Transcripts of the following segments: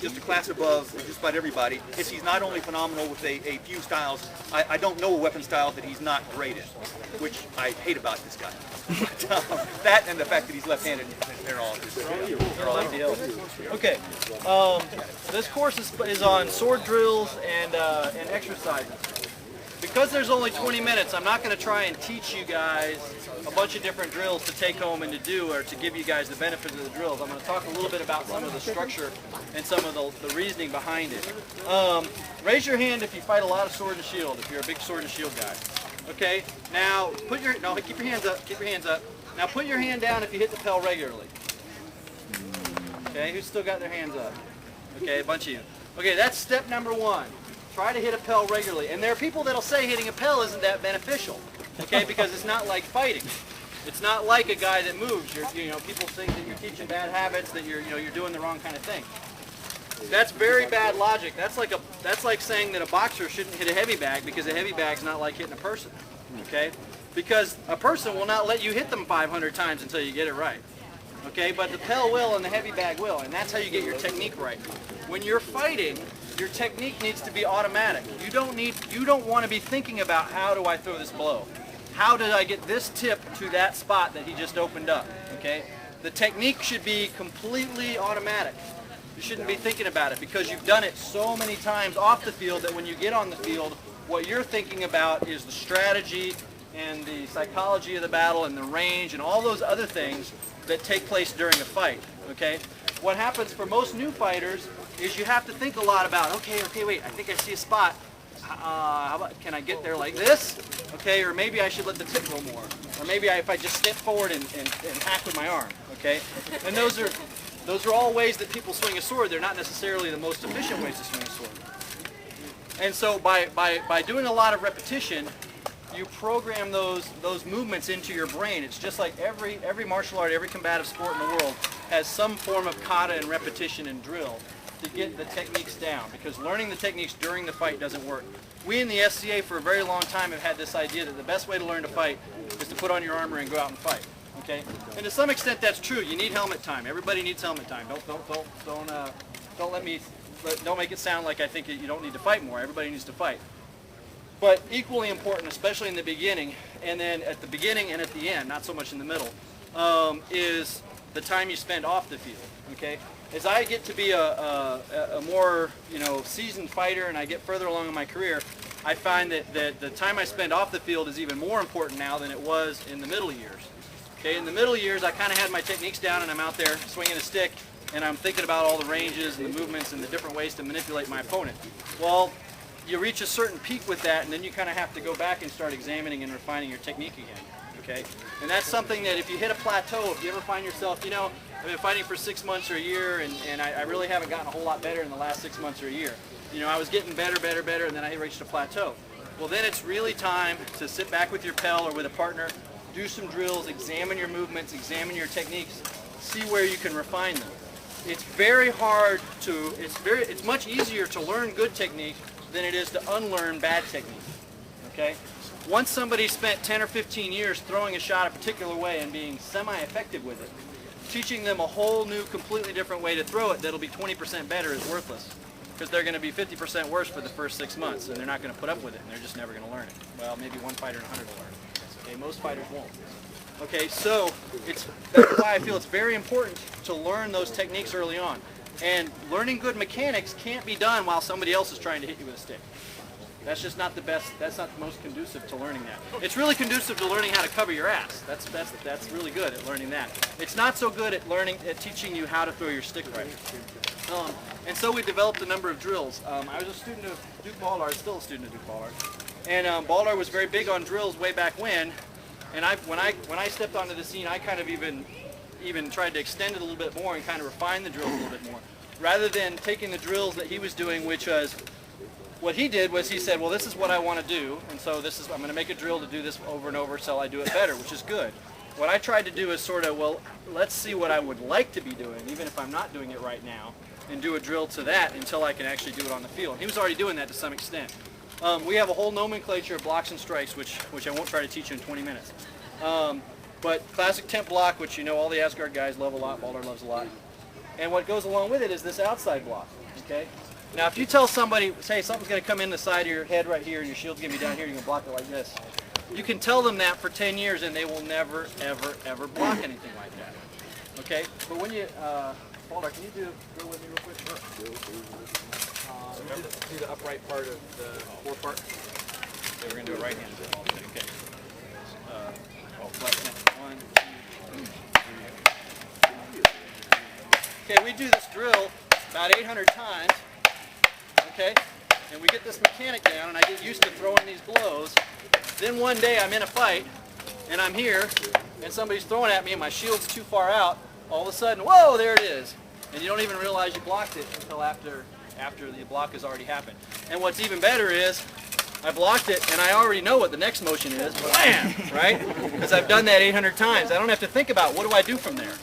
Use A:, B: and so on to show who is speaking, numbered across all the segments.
A: just a class above just about everybody is he's not only phenomenal with a few styles. I don't know a weapon style that he's not great in, which I hate about this guy. But, that and the fact that he's left-handed, they're all ideal.
B: Okay, this course is on sword drills and exercises. Because there's only 20 minutes, I'm not going to try and teach you guys a bunch of different drills to take home and to do, or to give you guys the benefit of the drills. I'm going to talk a little bit about some of the structure and some of the reasoning behind it. Raise your hand if you fight a lot of sword and shield, if you're a big sword and shield guy. Okay, now keep your hands up, keep your hands up. Now put your hand down if you hit the pel regularly. Okay, who's still got their hands up? Okay, a bunch of you. Okay, that's step number one. Try to hit a pel regularly. And there are people that'll say hitting a pel isn't that beneficial, okay, because it's not like fighting. It's not like a guy that moves. People think that you're teaching bad habits, that you're doing the wrong kind of thing. That's very bad logic. That's like saying that a boxer shouldn't hit a heavy bag because a heavy bag's not like hitting a person, okay? Because a person will not let you hit them 500 times until you get it right, okay? But the pel will and the heavy bag will, and that's how you get your technique right. When you're fighting, your technique needs to be automatic. You don't want to be thinking about how do I throw this blow? How did I get this tip to that spot that he just opened up? Okay? The technique should be completely automatic. You shouldn't be thinking about it because you've done it so many times off the field that when you get on the field, what you're thinking about is the strategy and the psychology of the battle and the range and all those other things that take place during a fight. Okay? What happens for most new fighters is you have to think a lot about, okay, wait, I think I see a spot. How about, can I get there like this? Okay, or maybe I should let the tip go more. Or maybe if I just step forward and hack with my arm, okay? And those are all ways that people swing a sword. They're not necessarily the most efficient ways to swing a sword. And so by doing a lot of repetition, you program those movements into your brain. It's just like every martial art, every combative sport in the world has some form of kata and repetition and drill to get the techniques down, because learning the techniques during the fight doesn't work. We in the SCA for a very long time have had this idea that the best way to learn to fight is to put on your armor and go out and fight. Okay, and to some extent that's true. You need helmet time. Everybody needs helmet time. Don't make it sound like I think you don't need to fight more. Everybody needs to fight. But equally important, especially in the beginning, and then at the beginning and at the end, not so much in the middle, is the time you spend off the field. Okay. As I get to be a more seasoned fighter and I get further along in my career, I find that the time I spend off the field is even more important now than it was in the middle years. Okay, in the middle years I kind of had my techniques down and I'm out there swinging a stick and I'm thinking about all the ranges and the movements and the different ways to manipulate my opponent. Well, you reach a certain peak with that and then you kind of have to go back and start examining and refining your technique again. Okay, and that's something that if you hit a plateau, if you ever find yourself, I've been fighting for 6 months or a year, and I really haven't gotten a whole lot better in the last 6 months or a year. I was getting better, and then I reached a plateau. Well, then it's really time to sit back with your pal or with a partner, do some drills, examine your movements, examine your techniques, see where you can refine them. It's very hard to, it's much easier to learn good technique than it is to unlearn bad technique. Okay? Once somebody spent 10 or 15 years throwing a shot a particular way and being semi-effective with it, teaching them a whole new, completely different way to throw it that'll be 20% better is worthless, because they're going to be 50% worse for the first 6 months, and they're not going to put up with it, and they're just never going to learn it. Well, maybe one fighter in 100 will learn it. Okay, most fighters won't. Okay, so that's why I feel it's very important to learn those techniques early on. And learning good mechanics can't be done while somebody else is trying to hit you with a stick. That's just not the best, that's not the most conducive to learning that. It's really conducive to learning how to cover your ass. That's really good at learning that. It's not so good at teaching you how to throw your stick right. And so we developed a number of drills. I was a student of Duke Ballard, still a student of Duke Ballard. And Ballard was very big on drills way back when. And when I stepped onto the scene, I kind of even tried to extend it a little bit more and kind of refine the drills a little bit more. Rather than taking the drills that he was doing, which was, what he did was he said, well, this is what I want to do, and so I'm going to make a drill to do this over and over so I do it better, which is good. What I tried to do is sort of, well, let's see what I would like to be doing, even if I'm not doing it right now, and do a drill to that until I can actually do it on the field. He was already doing that to some extent. We have a whole nomenclature of blocks and strikes, which I won't try to teach you in 20 minutes. But classic temp block, which all the Asgard guys love a lot, Ballard loves a lot. And what goes along with it is this outside block. Okay. Now, if you tell somebody, say something's going to come in the side of your head right here, and your shield's going to be down here, you're going to block it like this. You can tell them that for 10 years, and they will never, ever, ever block anything like that. Okay. But when you, Balder, can you drill with me real quick? Sure. Do the upright part of the fore part. Okay, we're going to do a right-hand drill. Okay. Flex next. 1, 2, 3. Okay, we do this drill about 800 times. Okay, and we get this mechanic down, and I get used to throwing these blows. Then one day I'm in a fight, and I'm here, and somebody's throwing at me, and my shield's too far out. All of a sudden, whoa, there it is, and you don't even realize you blocked it until after the block has already happened. And what's even better is, I blocked it, and I already know what the next motion is. Bam! Right? Because I've done that 800 times. I don't have to think about what do I do from there.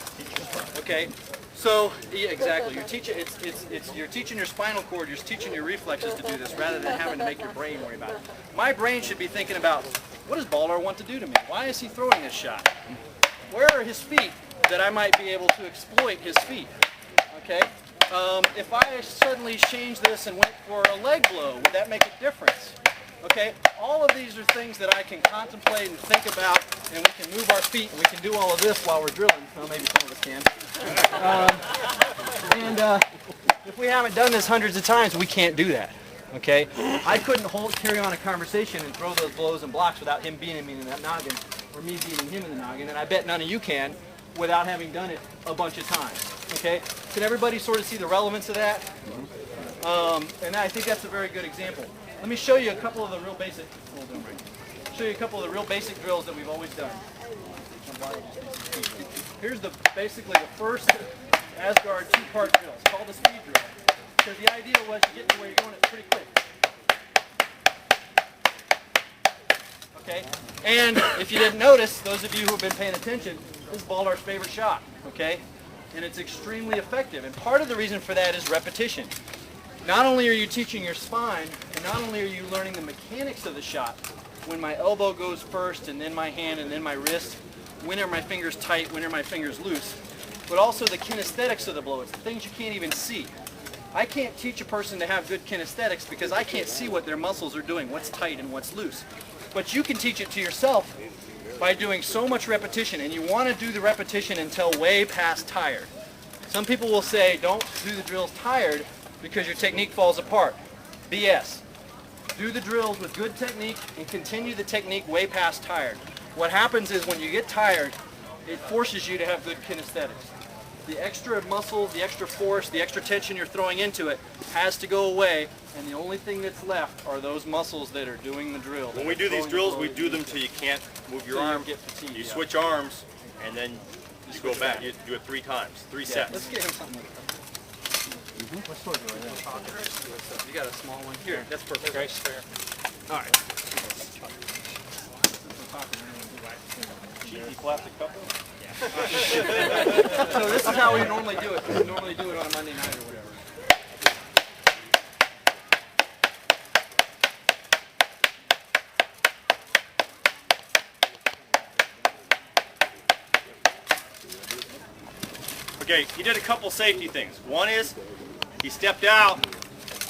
B: Okay. So, yeah, exactly. You're teaching your spinal cord, you're teaching your reflexes to do this rather than having to make your brain worry about it. My brain should be thinking about, what does Balder want to do to me? Why is he throwing this shot? Where are his feet that I might be able to exploit his feet? Okay? If I suddenly change this and went for a leg blow, would that make a difference? Okay? All of these are things that I can contemplate and think about, and we can move our feet, and we can do all of this while we're drilling. Well, maybe some of us can. If we haven't done this hundreds of times, we can't do that. Okay? I couldn't carry on a conversation and throw those blows and blocks without him beating me in that noggin, or me beating him in the noggin, and I bet none of you can without having done it a bunch of times. Okay? Can everybody sort of see the relevance of that? And I think that's a very good example. Let me show you a couple of the real basic. Show you a couple of the real basic drills that we've always done. Here's basically the first Asgard two-part drill. It's called the speed drill because the idea was to get to where you're going, it's pretty quick. Okay, and if you didn't notice, those of you who have been paying attention, this is Baldar's favorite shot. Okay, and it's extremely effective. And part of the reason for that is repetition. Not only are you teaching your spine, and not only are you learning the mechanics of the shot, when my elbow goes first, and then my hand, and then my wrist, when are my fingers tight, when are my fingers loose, but also the kinesthetics of the blow. It's the things you can't even see. I can't teach a person to have good kinesthetics because I can't see what their muscles are doing, what's tight and what's loose. But you can teach it to yourself by doing so much repetition, and you want to do the repetition until way past tired. Some people will say, don't do the drills tired, because your technique falls apart. BS. Do the drills with good technique and continue the technique way past tired. What happens is when you get tired, it forces you to have good kinesthetics. The extra muscles, the extra force, the extra tension you're throwing into it has to go away, and the only thing that's left are those muscles that are doing the drill.
C: When we do these drills, we do them till you can't move your arm. You switch arms, and then you go back. You do it 3 times, 3 sets.
B: Let's get him something like that. What sword do I have? You got a small one? Here, that's perfect. Okay. All right.
C: Cheapy plastic cup.
B: Yeah. So this is how we normally do it. We normally do it on a Monday night or whatever.
C: Okay, he did a couple safety things. One is he stepped out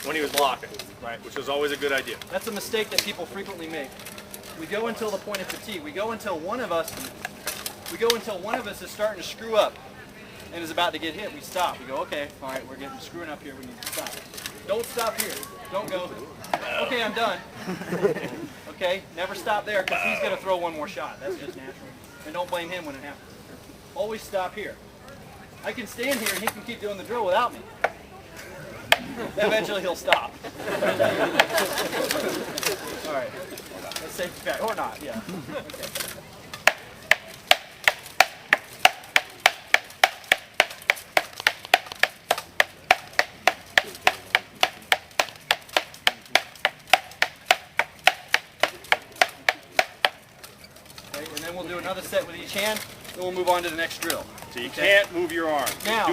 C: when he was blocking, right, which was always a good idea.
B: That's a mistake that people frequently make. We go until the point of fatigue. We go until one of us is starting to screw up and is about to get hit. We stop. We go, okay, all right, we're getting screwing up here. We need to stop. Don't stop here. Don't go. Okay, I'm done. Okay, never stop there because he's going to throw one more shot. That's just natural. And don't blame him when it happens. Always stop here. I can stand here and he can keep doing the drill without me. Eventually he'll stop. All right. Let's say back. Or not, yeah. Okay. Okay, and then we'll do another set with each hand, then we'll move on to the next drill.
C: So you can't move your arm.
B: Now,